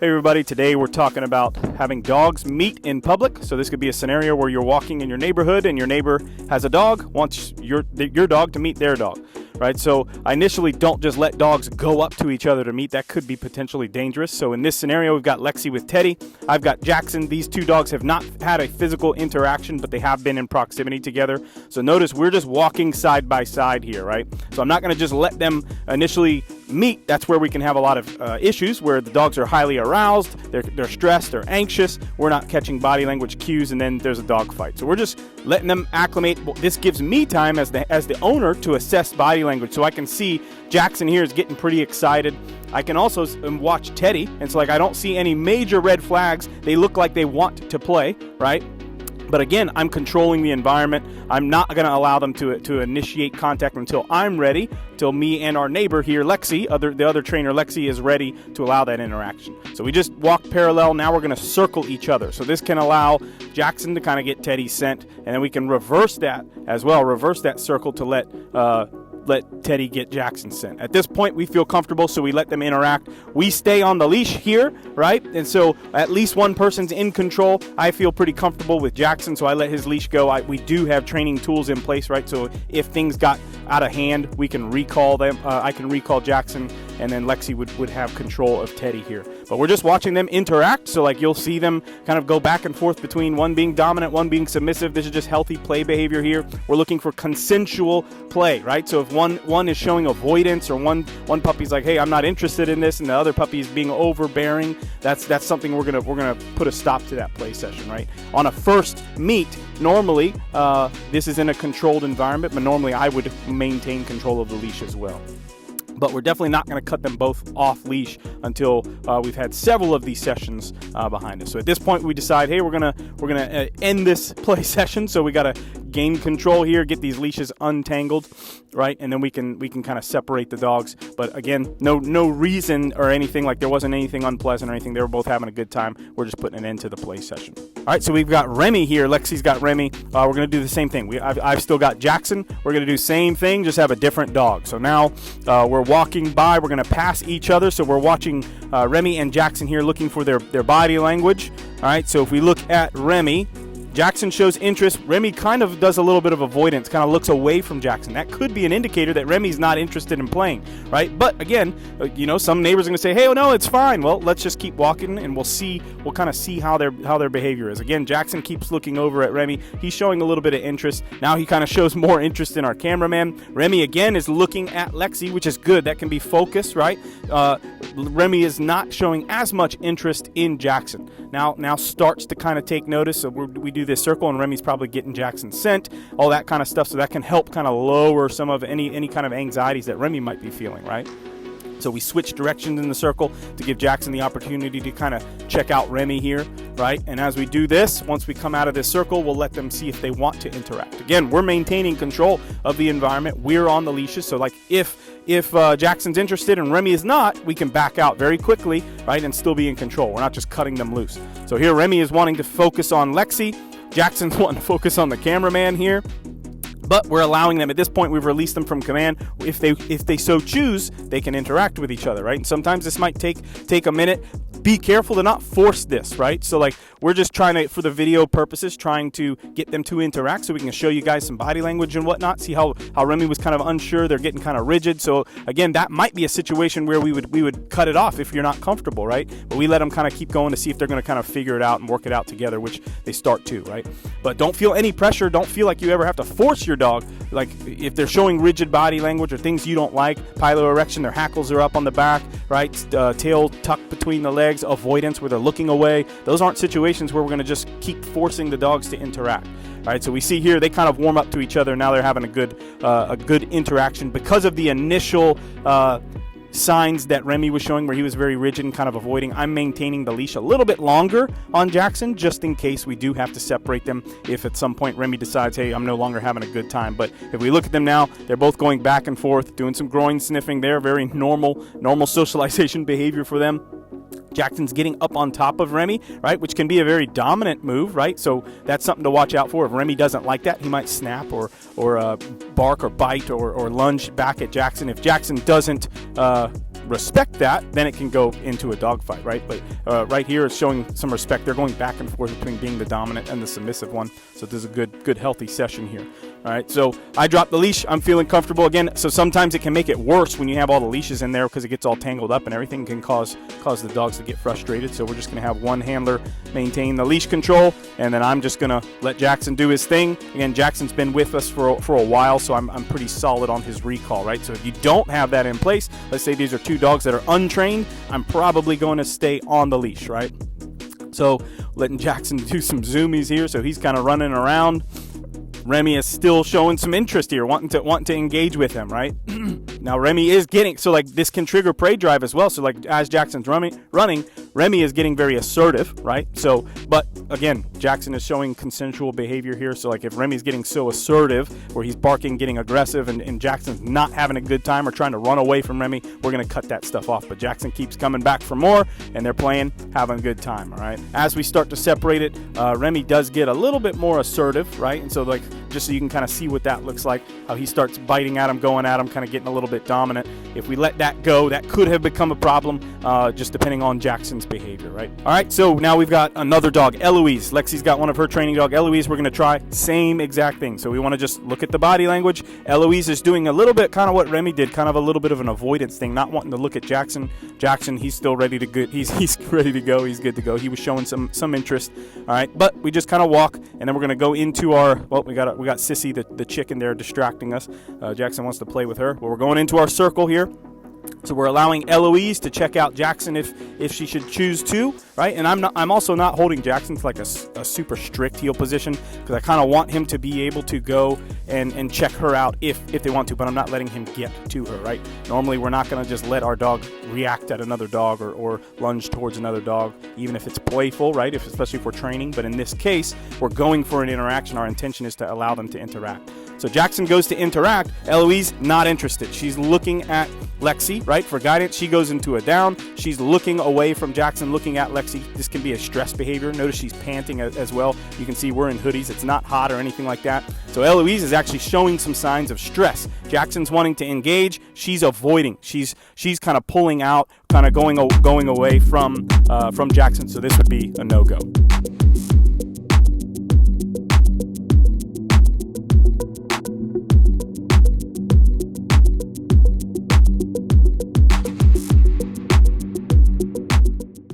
Hey everybody, today we're talking about having dogs meet in public. So this could be a scenario where you're walking in your neighborhood and your neighbor has a dog, wants your dog to meet their dog, right? So I initially don't just let dogs go up to each other to meet. That could be potentially dangerous. So in this scenario, we've got Lexi with Teddy. I've got Jackson. These two dogs have not had a physical interaction, but they have been in proximity together. So notice we're just walking side by side here, right? So I'm not going to just let them initially meet. That's where we can have a lot of issues where the dogs are highly aroused, they're stressed, they're anxious, we're not catching body language cues, and then there's a dog fight. So we're just letting them acclimate. This gives me time as the owner to assess body language, so I can see Jackson here is getting pretty excited. I can also watch Teddy, and so like I don't see any major red flags. They look like they want to play, right? But again, I'm controlling the environment. I'm not going to allow them to initiate contact until I'm ready, till me and our neighbor here, Lexi, the other trainer, Lexi, is ready to allow that interaction. So we just walk parallel. Now we're going to circle each other. So this can allow Jackson to kind of get Teddy's scent, and then we can reverse that as well, reverse that circle to let Teddy get Jackson's scent. At this point, we feel comfortable, so we let them interact. We stay on the leash here, right? And so at least one person's in control. I feel pretty comfortable with Jackson, so I let his leash go. We do have training tools in place, right? So if things got out of hand, we can recall them. I can recall Jackson, and then Lexi would have control of Teddy here. But we're just watching them interact, so like you'll see them kind of go back and forth between one being dominant, one being submissive. This is just healthy play behavior here. We're looking for consensual play, right? So if one is showing avoidance, or one puppy's like, hey, I'm not interested in this, and the other puppy is being overbearing, that's something we're gonna put a stop to that play session, right? On a first meet, normally this is in a controlled environment, but normally I would maintain control of the leash as well. But we're definitely not going to cut them both off leash until we've had several of these sessions behind us. So at this point, we decide, hey, we're gonna end this play session. So we got to gain control here, get these leashes untangled, right? And then we can kind of separate the dogs. But again, no reason or anything, like there wasn't anything unpleasant or anything. They were both having a good time. We're just putting an end to the play session. All right, so we've got Remy here. Lexi's got Remy. We're going to do the same thing. I've still got Jackson. We're going to do same thing, just have a different dog. So now we're walking by. We're going to pass each other. So we're watching Remy and Jackson here, looking for their body language. All right, so if we look at Remy, Jackson shows interest. Remy kind of does a little bit of avoidance, kind of looks away from Jackson. That could be an indicator that Remy's not interested in playing, right? But again, some neighbors are going to say, hey, oh no, it's fine. Well, let's just keep walking, and we'll kind of see how their behavior is. Again, Jackson keeps looking over at Remy. He's showing a little bit of interest. Now he kind of shows more interest in our cameraman. Remy again is looking at Lexi, which is good. That can be focus, right? Remy is not showing as much interest in Jackson. Now starts to kind of take notice. So we do this circle, and Remy's probably getting Jackson's scent, all that kind of stuff. So that can help kind of lower some of any kind of anxieties that Remy might be feeling, right? So we switch directions in the circle to give Jackson the opportunity to kind of check out Remy here, right? And as we do this, once we come out of this circle, we'll let them see if they want to interact. Again, we're maintaining control of the environment. We're on the leashes. So like if Jackson's interested and Remy is not, we can back out very quickly, right? And still be in control. We're not just cutting them loose. So here Remy is wanting to focus on Lexi. Jackson's wanting to focus on the cameraman here. But we're allowing them, at this point, we've released them from command. If they so choose, they can interact with each other, right? And sometimes this might take a minute. Be careful to not force this, right? So like we're just trying to, for the video purposes, trying to get them to interact so we can show you guys some body language and whatnot. See how Remy was kind of unsure. They're getting kind of rigid. So again, that might be a situation where we would cut it off if you're not comfortable, right? But we let them kind of keep going to see if they're going to kind of figure it out and work it out together, which they start to, right? But don't feel any pressure. Don't feel like you ever have to force your dog. Like if they're showing rigid body language or things you don't like, piloerection, their hackles are up on the back, right? Tail tucked between the legs, avoidance where they're looking away. Those aren't situations where we're going to just keep forcing the dogs to interact. All right, so we see here they kind of warm up to each other. Now they're having a good interaction because of the initial signs that Remy was showing where he was very rigid and kind of avoiding. I'm maintaining the leash a little bit longer on Jackson just in case we do have to separate them if at some point Remy decides, hey, I'm no longer having a good time. But if we look at them now, they're both going back and forth, doing some groin sniffing there, very normal socialization behavior for them. Jackson's getting up on top of Remy, right, which can be a very dominant move, right? So that's something to watch out for. If Remy doesn't like that, he might snap or bark or bite or lunge back at Jackson. If Jackson doesn't respect that, then it can go into a dogfight, right? But right here it's showing some respect. They're going back and forth between being the dominant and the submissive one. So this is a good healthy session here. All right, so I dropped the leash. I'm feeling comfortable again. So sometimes it can make it worse when you have all the leashes in there because it gets all tangled up and everything can cause the dogs to get frustrated. So we're just going to have one handler maintain the leash control, and then I'm just going to let Jackson do his thing. Again, Jackson's been with us for a while, so I'm pretty solid on his recall, right? So if you don't have that in place, let's say these are two dogs that are untrained, I'm probably going to stay on the leash, right? So letting Jackson do some zoomies here, so he's kind of running around. Remy is still showing some interest here, wanting to engage with him, right? Now Remy is getting, so like this can trigger prey drive as well. So like as Jackson's running, Remy is getting very assertive, right? So, but again, Jackson is showing consensual behavior here. So like if Remy's getting so assertive where he's barking, getting aggressive, and Jackson's not having a good time or trying to run away from Remy, we're going to cut that stuff off. But Jackson keeps coming back for more, and they're playing, having a good time, all right? As we start to separate it, Remy does get a little bit more assertive, right? And so like, just so you can kind of see what that looks like, how he starts biting at him, going at him, kind of getting a little bit dominant. If we let that go, that could have become a problem, just depending on Jackson's behavior, right? All right, so now we've got another dog, Eloise. Lexi's got one of her training dog, Eloise. We're going to try same exact thing. So we want to just look at the body language. Eloise is doing a little bit kind of what Remy did, kind of a little bit of an avoidance thing, not wanting to look at Jackson. Jackson, he's still ready to go. He's ready to go. He's good to go. He was showing some interest. All right, but we just kind of walk, and then we're going to go into our, well, we got Sissy, the chicken there, distracting us. Jackson wants to play with her. Well, we're going into our circle here. So we're allowing Eloise to check out Jackson if she should choose to, right? And I'm also not holding Jackson to like a super strict heel position because I kind of want him to be able to go and check her out if they want to, but I'm not letting him get to her, right? Normally we're not going to just let our dog react at another dog or lunge towards another dog, even if it's playful, right? Especially if we're training. But in this case, we're going for an interaction. Our intention is to allow them to interact. So Jackson goes to interact. Eloise, not interested. She's looking at Lexi, right, for guidance. She goes into a down. She's looking away from Jackson, looking at Lexi. This can be a stress behavior. Notice she's panting as well. You can see we're in hoodies. It's not hot or anything like that. So Eloise is actually showing some signs of stress. Jackson's wanting to engage. She's avoiding. She's kind of pulling out, kind of going away from Jackson. So this would be a no-go.